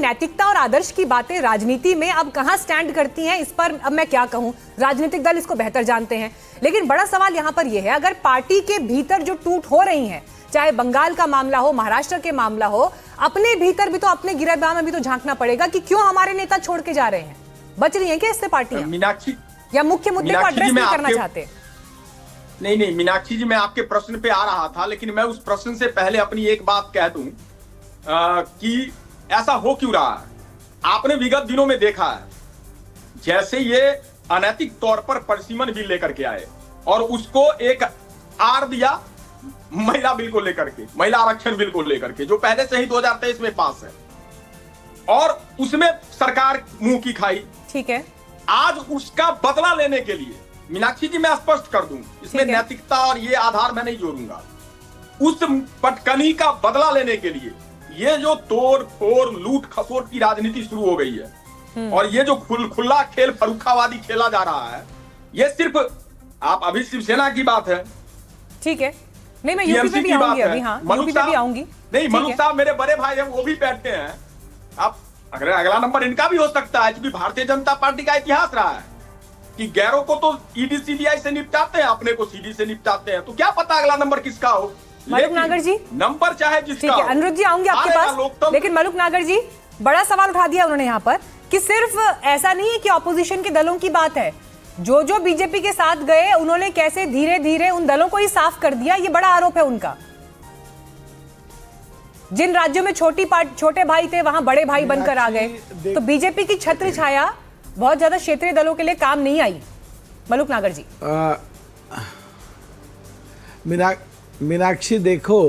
नैतिकता और आदर्श की बातें राजनीति में अब कहां स्टैंड करती हैं, इस पर अब मैं क्या कहूं, राजनीतिक दल इसको बेहतर जानते हैं। लेकिन बड़ा सवाल यहां पर यह है, अगर पार्टी के भीतर जो टूट हो रही है, चाहे बंगाल का मामला हो, महाराष्ट्र के मामला हो, अपने भीतर भी तो, अपने गिरहबाह में भी तो झांकना पड़ेगा कि क्यों हमारे नेता छोड़ के जा रहे हैं। बच रही है क्या इससे पार्टियां? मीनाक्षी, या मुख्य मुद्दे को एड्रेस नहीं करना चाहते? नहीं मीनाक्षी जी, मैं आपके प्रश्न पे आ रहा था, लेकिन मैं उस प्रश्न से पहले अपनी एक बात कह दूं कि ऐसा हो क्यों रहा है। आपने विगत दिनों में देखा है, जैसे ये अनैतिक तौर पर परिसीमन बिल लेकर के आए और उसको एक आड़ दिया महिला बिल को लेकर के, महिला आरक्षण बिल को लेकर के, जो पहले से ही 2023 में पास है, और उसमें सरकार मुंह की खाई। ठीक है, आज उसका बदला लेने के लिए, मीनाक्षी जी मैं स्पष्ट कर दूं, इसमें नैतिकता और ये आधार मैं नहीं जोड़ूंगा, उस पटकनी का बदला लेने के लिए ये जो तोड़ फोड़ लूट खसोट की राजनीति शुरू हो गई है और ये जो खुला खेल फरुखावादी खेला जा रहा है, ये सिर्फ आप अभी शिवसेना की बात है। ठीक है, नहीं मैं यूपी पे भी आऊंगी अभी। हाँ, यूपी पे भी आऊंगी। नहीं, मलूक साहब मेरे बड़े भाई हैं, वो भी बैठते हैं। अब अगर अगला नंबर इनका भी हो सकता है, क्योंकि भारतीय जनता पार्टी का इतिहास रहा है कि गैरों को तो ईडी सीबीआई से निपटाते हैं, अपने को सीडी से निपटाते हैं, तो क्या पता अगला नंबर किसका हो। मलुक नागर जी, नंबर चाहे जिसका हो। अनुरुद्ध जी आऊंगी आपके पास, लेकिन मलुक नागर जी बड़ा सवाल उठा दिया उन्होंने यहाँ पर कि सिर्फ ऐसा नहीं है कि ऑपोजिशन के दलों की बात है, जो बीजेपी के साथ गए उन्होंने कैसे धीरे धीरे उन दलों को ही साफ कर दिया, ये बड़ा आरोप है उनका। जिन राज्यों में छोटे भाई थे वहां बड़े भाई बनकर आ गए, तो बीजेपी की छत्र छाया बहुत ज्यादा क्षेत्रीय दलों के लिए काम नहीं आई। मलुक नागर जी, मीनाक्षी देखो,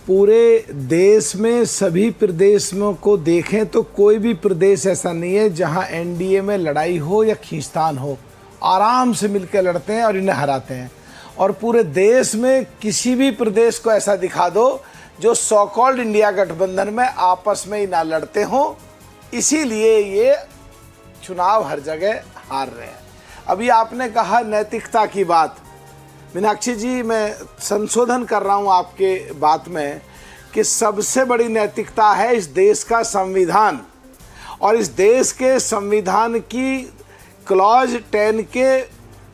पूरे देश में सभी प्रदेशों को देखें तो कोई भी प्रदेश ऐसा नहीं है जहां एनडीए में लड़ाई हो या खींचतान हो। आराम से मिलकर लड़ते हैं और इन्हें हराते हैं। और पूरे देश में किसी भी प्रदेश को ऐसा दिखा दो जो सो कॉल्ड इंडिया गठबंधन में आपस में ही ना लड़ते हों, इसीलिए ये चुनाव हर जगह हार रहे हैं। अभी आपने कहा नैतिकता की बात, मीनाक्षी जी मैं संशोधन कर रहा हूं आपके बात में कि सबसे बड़ी नैतिकता है इस देश का संविधान, और इस देश के संविधान की क्लॉज 10 के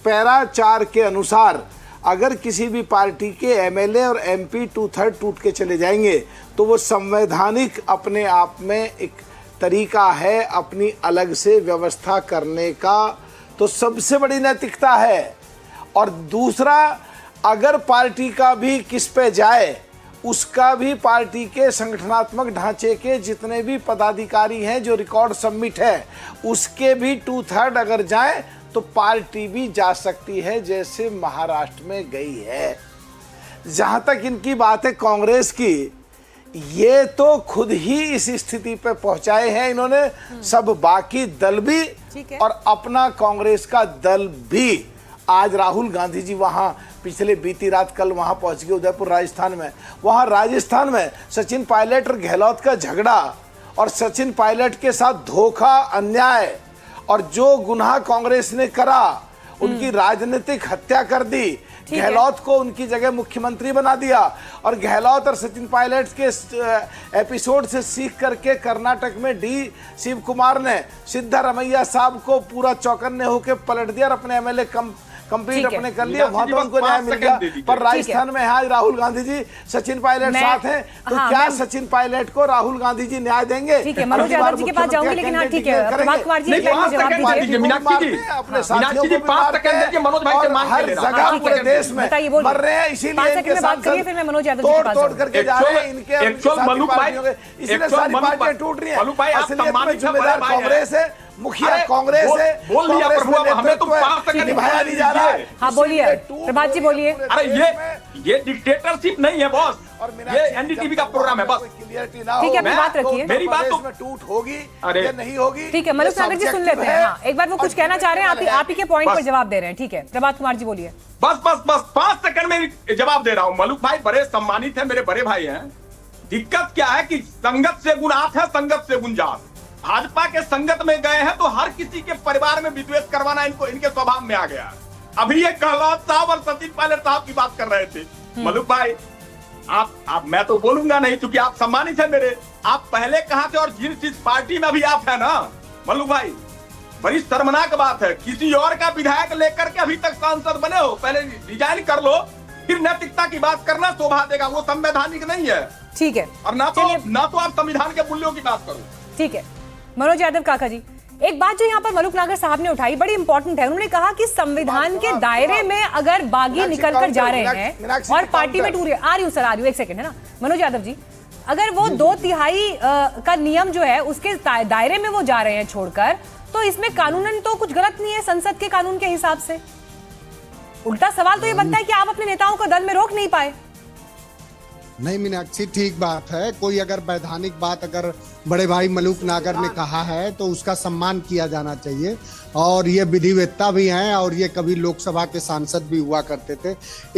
पैरा 4 के अनुसार अगर किसी भी पार्टी के एमएलए और एमपी 2/3 टूट के चले जाएंगे तो वो संवैधानिक अपने आप में एक तरीका है अपनी अलग से व्यवस्था करने का, तो सबसे बड़ी नैतिकता है। और दूसरा, अगर पार्टी का भी किस पे जाए, उसका भी पार्टी के संगठनात्मक ढांचे के जितने भी पदाधिकारी हैं जो रिकॉर्ड सबमिट है, उसके भी 2/3 अगर जाए तो पार्टी भी जा सकती है, जैसे महाराष्ट्र में गई है। जहां तक इनकी बात है कांग्रेस की, ये तो खुद ही इस स्थिति पे पहुंचाए हैं इन्होंने, सब बाकी दल भी और अपना कांग्रेस का दल भी। आज राहुल गांधी जी वहां पिछले बीती रात कल वहां पहुंच गए उदयपुर राजस्थान में। वहां राजस्थान में सचिन पायलट और गहलोत का झगड़ा और सचिन पायलट के साथ धोखा, अन्याय और जो गुनाह कांग्रेस ने करा, उनकी राजनीतिक हत्या कर दी, गहलोत को उनकी जगह मुख्यमंत्री बना दिया। और गहलोत और सचिन पायलट के एपिसोड से सीख करके कर्नाटक में डी शिव कुमार ने सिद्धारमैया साहब को पूरा चौकन्ने होकर पलट दिया और अपने एमएलए कंप्लीट अपने कर लिया, वहां तो उनको न्याय मिल गया। पर राजस्थान में आज राहुल गांधी जी, सचिन पायलट साथ हैं, तो क्या सचिन पायलट को राहुल गांधी जी न्याय देंगे? ठीक है, मनोज यादव जी के पास जाऊंगी, लेकिन हाँ ठीक है, प्रभात कुमार जी जवाब दीजिए। अपने साथियों को हर जगह पूरे देश में मर रहे हैं, इसीलिए इनके सांसद तोड़ करके जा रहे हैं, इनके इसलिए सारी पार्टियां टूट रही है। असलियत में जिम्मेदार कांग्रेस है, मुखिया कांग्रेस है, बोल लिया प्रभु, हमें तो 5 सेकंड निभाया नहीं जा रहा है। हाँ बोलिए प्रभात जी, बोलिए। अरे ये डिक्टेटरशिप नहीं है बॉस, ये एनडीटीवी का प्रोग्राम है बस। ठीक है, अपनी बात रखिए, मेरी बात तो टूट होगी या नहीं होगी। ठीक है, मलुक नागर जी सुन लेते हैं। हाँ, एक बार वो कुछ कहना चाह रहे हैं, आप ही के पॉइंट पर जवाब दे रहे हैं। ठीक है, प्रभात कुमार जी बोलिए। बस 5 सेकंड में जवाब दे रहा हूँ। मलुक भाई बड़े सम्मानित हैं, मेरे बड़े भाई हैं। दिक्कत क्या है कि संगत से गुनात है, संगत से गुंजात। भाजपा के संगत में गए हैं तो हर किसी के परिवार में विद्वेष करवाना इनके स्वभाव में आ गया। अभी ये गहलोत साहब और सचिन पायलट साहब की बात कर रहे थे। मलुक भाई, आप मैं तो बोलूंगा नहीं क्योंकि आप सम्मानित है मेरे। आप पहले कहाँ थे और जिस पार्टी में अभी आप है ना मल्लू भाई, बड़ी शर्मनाक बात है। किसी और का विधायक लेकर के अभी तक सांसद बने हो, पहले रिजाइन कर लो, फिर नैतिकता की बात करना शोभा देगा, वो संवैधानिक नहीं है। ठीक है, और ना तो आप संविधान के मूल्यों की बात करो। ठीक है मनोज यादव काका जी, एक बात जो यहाँ पर मलूक नागर साहब ने उठाई बड़ी इंपॉर्टेंट है। उन्होंने कहा कि संविधान के दायरे में अगर बागी निकल कर जा रहे हैं और पार्टी में टूर आ रही हूँ सर, आ रही हूँ, एक सेकंड है ना मनोज यादव जी, अगर वो 2/3 का नियम जो है उसके दायरे में वो जा रहे हैं छोड़कर, तो इसमें कानूनन तो कुछ गलत नहीं है संसद के कानून के हिसाब से। उल्टा सवाल तो ये बनता है कि आप अपने नेताओं को दल में रोक नहीं पाए। नहीं मीनाक्षी, ठीक बात है। कोई अगर वैधानिक बात अगर बड़े भाई मलूक नागर ने कहा है तो उसका सम्मान किया जाना चाहिए। और ये विधिवेत्ता भी हैं और ये कभी लोकसभा के सांसद भी हुआ करते थे।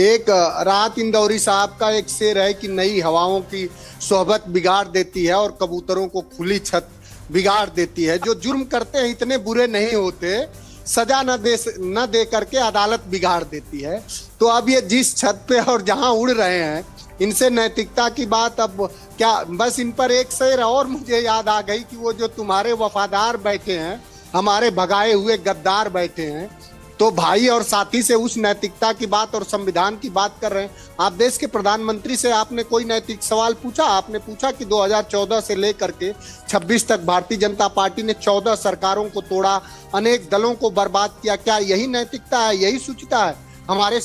एक राहत इंदौरी साहब का एक शेर है कि नई हवाओं की सोहबत बिगाड़ देती है और कबूतरों को खुली छत बिगाड़ देती है। जो जुर्म करते हैं इतने बुरे नहीं होते, सजा न दे करके अदालत बिगाड़ देती है। तो अब ये जिस छत पे और जहां उड़ रहे हैं, इनसे नैतिकता की बात अब क्या, बस इन पर एक शेर और मुझे याद आ गई कि वो जो तुम्हारे वफादार बैठे हैं, हमारे भगाए हुए गद्दार बैठे हैं, तो भाई और साथी से उस नैतिकता की बात और संविधान की बात कर रहे हैं। आप देश के प्रधानमंत्री से आपने कोई नैतिक सवाल पूछा? आपने पूछा कि 2014 से लेकर के 26 तक भारतीय जनता पार्टी ने 14 सरकारों को तोड़ा, अनेक दलों को बर्बाद किया। क्या यही नैतिकता है, यही सूचिता है? हमारे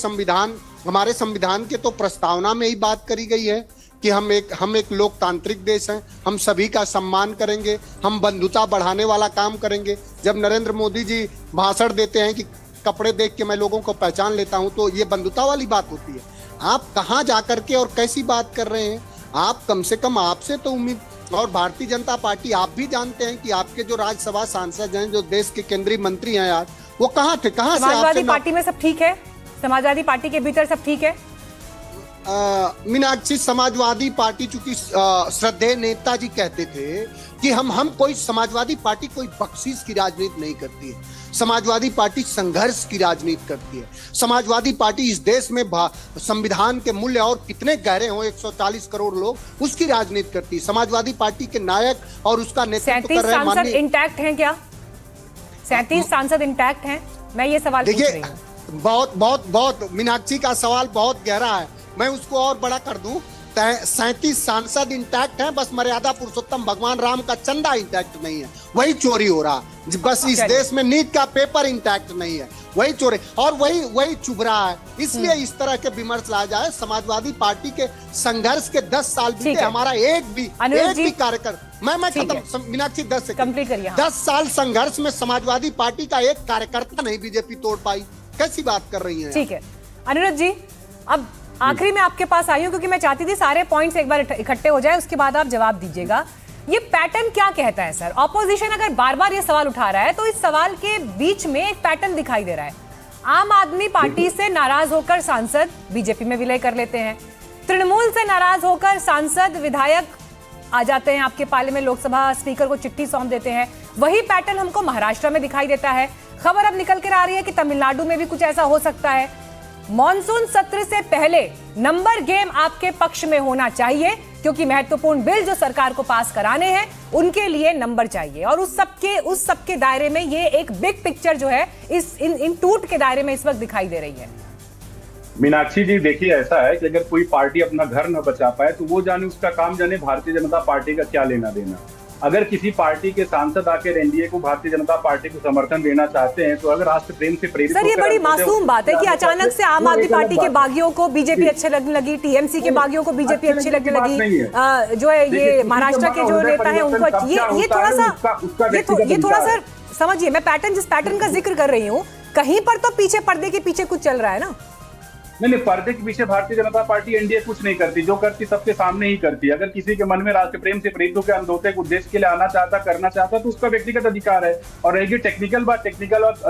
संविधान के तो प्रस्तावना में ही बात करी गई है कि हम एक लोकतांत्रिक देश हैं, हम सभी का सम्मान करेंगे, हम बंधुता बढ़ाने वाला काम करेंगे। जब नरेंद्र मोदी जी भाषण देते हैं कि कपड़े देख के मैं लोगों को पहचान लेता हूं, तो ये बंधुता वाली बात होती है। आप कहां जाकर के और कैसी बात कर रहे हैं? आप कम से कम आपसे तो उम्मीद, और भारतीय जनता पार्टी आप भी जानते हैं कि आपके जो राज्यसभा सांसद हैं, जो देश के केंद्रीय मंत्री हैं यार, वो कहाँ थे? कहाँ से? समाजवादी पार्टी में सब ठीक है? समाजवादी पार्टी के भीतर सब ठीक है? मीनाक्षी, समाजवादी पार्टी चूंकि श्रद्धेय नेताजी कहते थे कि हम कोई, समाजवादी पार्टी कोई बख्शीश की राजनीति नहीं करती है। समाजवादी पार्टी संघर्ष की राजनीति करती है। समाजवादी पार्टी इस देश में संविधान के मूल्य और कितने गहरे हों, 140 करोड़ लोग, उसकी राजनीति करती है। समाजवादी पार्टी के नायक और उसका नेतृत्व कर रहे हैं। 37 सांसद इंटैक्ट हैं क्या? 37 सांसद इंटैक्ट हैं? मैं ये सवाल पूछ रही हूं। बहुत मीनाक्षी का सवाल बहुत गहरा है, मैं उसको और बड़ा कर दूं। 37 सांसद इंटैक्ट हैं, बस मर्यादा पुरुषोत्तम भगवान राम का चंदा इंटैक्ट नहीं है, वही चोरी हो रहा। बस इस देश में नीट का पेपर इंटैक्ट नहीं है, वही चोरी और वही चुभ रहा है। इसलिए इस तरह के विमर्श लाया जाए। समाजवादी पार्टी के संघर्ष के 10 साल बीते, हमारा एक भी कार्यकर्ता, मैं खत्म मीनाक्षी, 10 से कंप्लीट करिए। 10 साल संघर्ष में समाजवादी पार्टी का एक कार्यकर्ता नहीं बीजेपी तोड़ पाई। कैसी बात कर रही हैं? ठीक है अनिरुद्ध जी, अब आखिरी में आपके पास आई हूं क्योंकि मैं चाहती थी सारे पॉइंट्स एक बार इकट्ठे हो जाए, उसके बाद आप जवाब दीजिएगा। ये पैटर्न क्या कहता है सर? ऑपोजिशन अगर बार बार ये सवाल उठा रहा है तो इस सवाल के बीच में एक पैटर्न दिखाई दे रहा है। आम आदमी पार्टी से नाराज होकर सांसद बीजेपी में विलय कर लेते हैं, तृणमूल से नाराज होकर सांसद विधायक आ जाते हैं आपके पाले में, लोकसभा स्पीकर को चिट्ठी सौंप देते हैं। वही पैटर्न हमको महाराष्ट्र में दिखाई देता है। खबर अब निकल कर आ रही है कि तमिलनाडु में भी कुछ ऐसा हो सकता है। मॉनसून सत्र से पहले नंबर गेम आपके पक्ष में होना चाहिए, क्योंकि महत्वपूर्ण बिल जो सरकार को पास कराने हैं उनके लिए नंबर चाहिए। और उस सबके दायरे में ये एक बिग पिक्चर जो है इन टूट के दायरे में इस वक्त दिखाई दे रही है। मीनाक्षी जी, देखिए ऐसा है कि अगर कोई पार्टी अपना घर न बचा पाए तो वो जाने, उसका काम जाने, भारतीय जनता पार्टी का क्या लेना देना। अगर किसी पार्टी के सांसद आकर एनडीए को, भारतीय जनता पार्टी को समर्थन देना चाहते हैं, तो अगर राष्ट्र प्रेम से प्रेरित, सर ये बड़ी मासूम बात है कि अचानक से आम आदमी पार्टी के बागियों को बीजेपी अच्छे लगने लगी, टीएमसी के बागियों को बीजेपी अच्छी लगने लगी, जो है ये महाराष्ट्र के जो नेता है उनको, ये थोड़ा सा समझिए। मैं जिस पैटर्न का जिक्र कर रही हूँ, कहीं पर तो पीछे पर्दे के पीछे कुछ चल रहा है ना। नहीं, पर्दे के पीछे भारतीय जनता पार्टी एनडीए कुछ नहीं करती, जो करती सबके सामने ही करती। अगर किसी के मन में राष्ट्र प्रेम से प्रेरित होकर अंधोते उद्देश्य के लिए आना चाहता, करना चाहता, तो उसका व्यक्तिगत अधिकार है। और रहेगी टेक्निकल बात,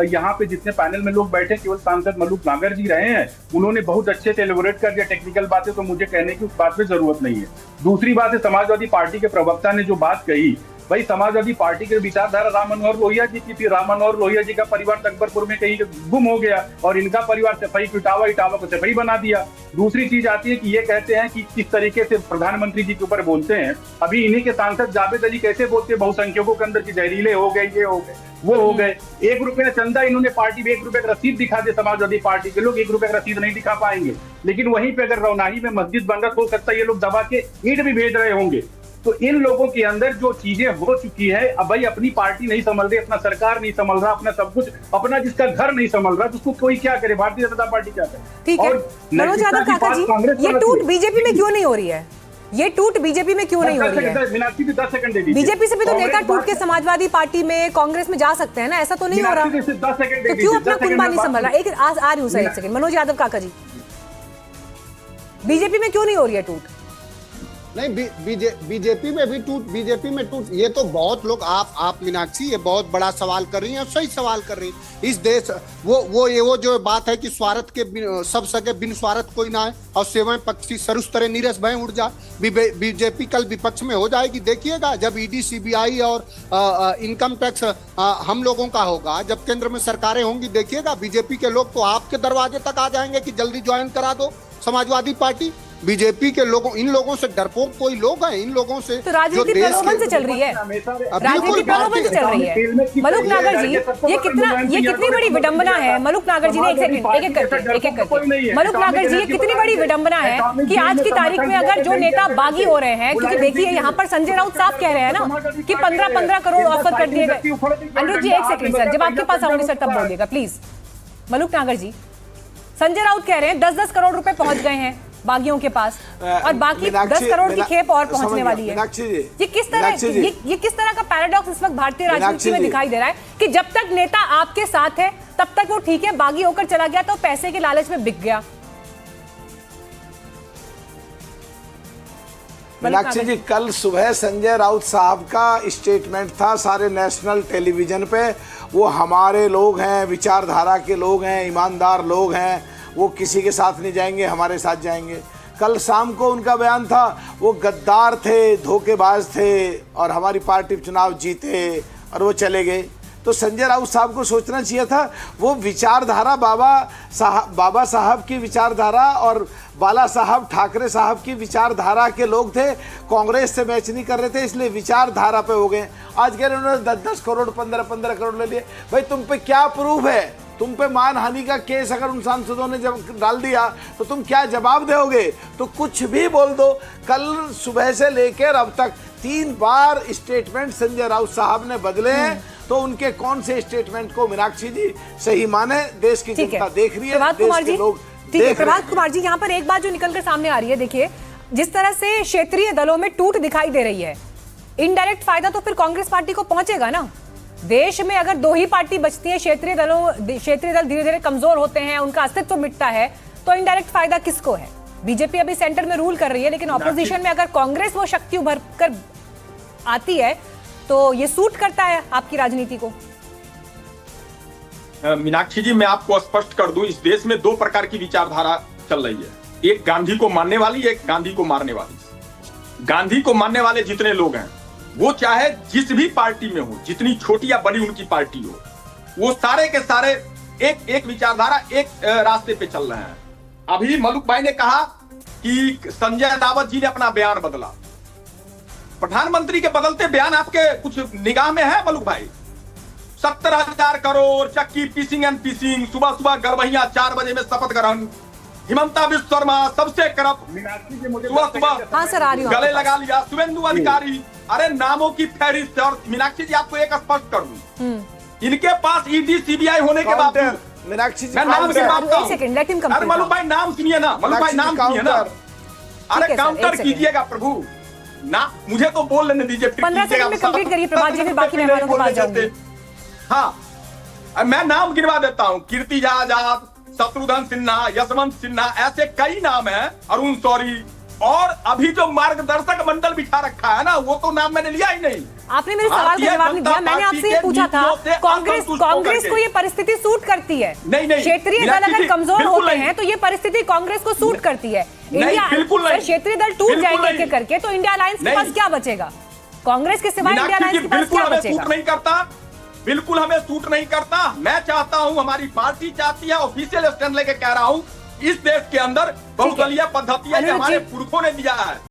यहाँ पे जितने पैनल में लोग बैठे, केवल सांसद मलूक नागर जी रहे हैं, उन्होंने बहुत अच्छे से एलेबोरेट कर दिया टेक्निकल बातें, तो मुझे कहने की उस बात पे जरूरत नहीं है। दूसरी बात है, समाजवादी पार्टी के प्रवक्ता ने जो बात कही भाई समाजवादी पार्टी के विचारधारा राम मनोहर लोहिया जी की थी। राम मनोहर लोहिया जी का परिवार अकबरपुर में कहीं गुम हो गया और इनका परिवार सफाई इटावा को सफाई बना दिया। दूसरी चीज आती है कि ये कहते हैं कि किस तरीके से प्रधानमंत्री जी के ऊपर बोलते हैं। अभी इन्हीं के सांसद जावेद अली कैसे बोलते हैं बहुसंख्यकों के अंदर की जहरीले हो गए, ये हो गए, वो हो गए। 1 रुपया चंदा इन्होंने पार्टी में 1 रुपए का रसीद दिखा दे समाजवादी पार्टी के लोग, 1 रुपए का रसीद नहीं दिखा पाएंगे। लेकिन वहीं पे अगर रौनाही में मस्जिद बन रहा, हो सकता है ये लोग दबा के ईंट भी भेज रहे होंगे। तो इन लोगों के अंदर जो चीजें हो चुकी है, अब भाई अपनी पार्टी नहीं संभल रही, अपना सरकार नहीं संभल रहा, अपना सब कुछ, अपना जिसका घर नहीं संभल रहा, तो उसको कोई क्या करे, भारतीय जनता पार्टी क्या करे। ठीक है मनोज यादव काका जी, ये टूट बीजेपी में क्यों नहीं हो रही है? ये टूट बीजेपी में क्यों नहीं हो रही है? मीनाक्षी जी 10 सेकंड दे दीजिए। बीजेपी से भी तो नेता टूट के समाजवादी पार्टी में, कांग्रेस में जा सकते हैं ना, ऐसा तो नहीं हो रहा। 10 सेकंड तो क्यों अपना कुनबा नहीं संभल रहा? एक आ रही हूँ सर, 1 सेकंड। मनोज यादव काका जी, बीजेपी में क्यों नहीं हो रही है टूट? नहीं, बीजेपी में भी टूट, बीजेपी में टूट, ये तो बहुत लोग, आप मीनाक्षी ये बहुत बड़ा सवाल कर रही हैं और सही सवाल कर रही हैं। इस देश वो जो बात है कि स्वार्थ के सब सके बिन स्वार्थ कोई ना है और सेवाएं पक्षी सरुस तरह नीरस भय उड़ जा। बीजेपी कल विपक्ष में हो जाएगी, देखिएगा जब ईडी सीबीआई और इनकम टैक्स हम लोगों का होगा, जब केंद्र में सरकारें होंगी, देखिएगा बीजेपी के लोग तो आपके दरवाजे तक आ जाएंगे कि जल्दी ज्वाइन करा दो समाजवादी पार्टी। बीजेपी के लोगों, इन लोगों से डरपोक कोई लोग हैं, इन लोगों से तो राजनीति प्रलोभन से चल रही है, राजनीति प्रलोभन से चल रही है। मलुक नागर जी, ये कितनी बड़ी विडंबना है। मलुक नागर जी ने एक करके मलुक नागर जी, ये कितनी बड़ी विडंबना है कि आज की तारीख में अगर जो नेता बागी हो रहे हैं, क्योंकि देखिए यहाँ पर संजय राउत साफ कह रहे हैं ना कि 15 करोड़ ऑफर कर दिए गए। अनुज जी 1 सेकंड सर, जब आपके पास आऊंगी सर तब बोलिएगा प्लीज। मलुक नागर जी, संजय राउत कह रहे हैं 10-10 करोड़ रुपए पहुंच गए हैं बागियों के पास और बाकी 10 करोड़ की खेप और पहुंचने वाली है। ये किस तरह का पैराडॉक्स इस वक्त भारतीय राजनीति में दिखाई दे रहा है कि जब तक नेता आपके साथ है तब तक वो ठीक है, बागी होकर चला गया तो पैसे के लालच में बिक गया। मीनाक्षी जी, कल सुबह संजय राउत साहब का स्टेटमेंट था सारे नेशनल टेलीविजन पे। वो हमारे लोग हैं, विचारधारा के लोग हैं, ईमानदार लोग हैं, वो किसी के साथ नहीं जाएंगे, हमारे साथ जाएंगे। कल शाम को उनका बयान था वो गद्दार थे, धोखेबाज थे और हमारी पार्टी चुनाव जीते और वो चले गए। तो संजय राउत साहब को सोचना चाहिए था, वो विचारधारा बाबा साहब की विचारधारा और बाला साहब ठाकरे साहब की विचारधारा के लोग थे, कांग्रेस से मैच नहीं कर रहे थे, इसलिए विचारधारा पे हो गए। आज कह रहे उन्होंने 10-10 करोड़ 15-15 करोड़ ले लिए। भाई तुम पे क्या प्रूफ है? तुम पे मानहानि का केस अगर उन सांसदों ने जब डाल दिया तो तुम क्या जवाब दोगे? तो कुछ भी बोल दो। कल सुबह से लेकर अब तक 3 बार स्टेटमेंट संजय राउत साहब ने बदले हैं, तो उनके कौन से स्टेटमेंट को मीनाक्षी जी सही माने? देश की जनता देख रही है, देश के लोग देख रहे हैं। प्रभात कुमार जी, यहाँ पर एक बात जो निकल कर सामने आ रही है, देखिए जिस तरह से क्षेत्रीय दलों में टूट दिखाई दे रही है, इनडायरेक्ट फायदा तो फिर कांग्रेस पार्टी को पहुंचेगा ना। देश में अगर 2 ही पार्टी बचती है, क्षेत्रीय दल धीरे धीरे कमजोर होते हैं, उनका अस्तित्व मिटता है, तो इनडायरेक्ट फायदा किसको है? बीजेपी अभी सेंटर में रूल कर रही है, लेकिन ऑपोजिशन में अगर कांग्रेस वो शक्ति उभर कर आती है तो ये सूट करता है आपकी राजनीति को। मीनाक्षी जी, मैं आपको स्पष्ट कर दूं, इस देश में 2 प्रकार की विचारधारा चल रही है। एक गांधी को मानने वाली, एक गांधी को मारने वाली। गांधी को मानने वाले जितने लोग हैं, वो चाहे जिस भी पार्टी में हो, जितनी छोटी या बड़ी उनकी पार्टी हो, वो सारे के सारे एक विचारधारा, एक रास्ते पे चल रहे हैं। अभी मलुक भाई ने कहा कि संजय रावत जी ने अपना बयान बदला। प्रधानमंत्री के बदलते बयान आपके कुछ निगाह में है मलुक भाई? 70,000 करोड़, चक्की पीसिंग एंड पीसिंग, सुबह सुबह गरबहिया 4 बजे में शपथ ग्रहण, हिमंता विश्व शर्मा सबसे करप्ट, सुबह सुबह गले लगा लिया, शुभेंदु अधिकारी। अरे नामों की फहरिस्त। और मीनाक्षी जी, आपको एक स्पष्ट कर दूं, इनके पास ईडी सीबीआई होने के बावजूद, मीनाक्षी जी मैं नाम गिनवाता हूं। अरे मलुक भाई नाम सुनिए ना, मलुक भाई नाम सुनिए ना। अरे काउंटर कीजिएगा प्रभु ना, मुझे तो बोल लेने दीजिए। 15 सेकंड में कंप्लीट करिए प्रभात जी, फिर बाकी मेहमानों को बात जाऊंगी। हाँ, मैं नाम गिनवा देता हूँ। कीर्ति आजाद, शत्रुघ्न सिन्हा, यशवंत सिन्हा, ऐसे कई नाम हैं, अरुण शौरी। और अभी जो मार्गदर्शक मंडल बिठा रखा है ना, वो तो नाम मैंने लिया ही नहीं। आपने मेरे सवाल का जवाब नहीं दिया। मैंने आपसे ये पूछा था, कांग्रेस को ये परिस्थिति सूट करती है? नहीं, क्षेत्रीय दल अगर कमजोर होते हैं तो ये परिस्थिति कांग्रेस को सूट करती है। इंडिया क्षेत्रीय दल टूट जाएंगे करके, तो इंडिया अलायंस के पास क्या बचेगा? कांग्रेस के सिवाय इंडिया मीनाक्षी अलायंस जी, के पास बिल्कुल क्या हमें बचेगा? सूट नहीं करता, बिल्कुल हमें सूट नहीं करता। मैं चाहता हूं, हमारी पार्टी चाहती है, ऑफिशियल स्टैंड लेके कह रहा हूं, इस देश के अंदर बहुदलीय पद्धति है, अनुरुचि- हमारे पुरखों ने दिया है।